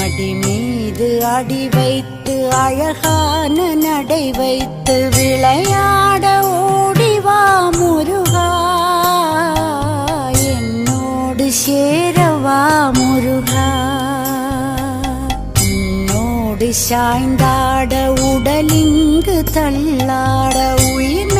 மடி மீது அடி வைத்து அழகான நடை வைத்து விளையாட ஓடிவா முருகா, என்னோடு சேரவா முருகா. உன்னோடு சாய்ந்தாட உடலிங்கு தள்ளாட உயிர்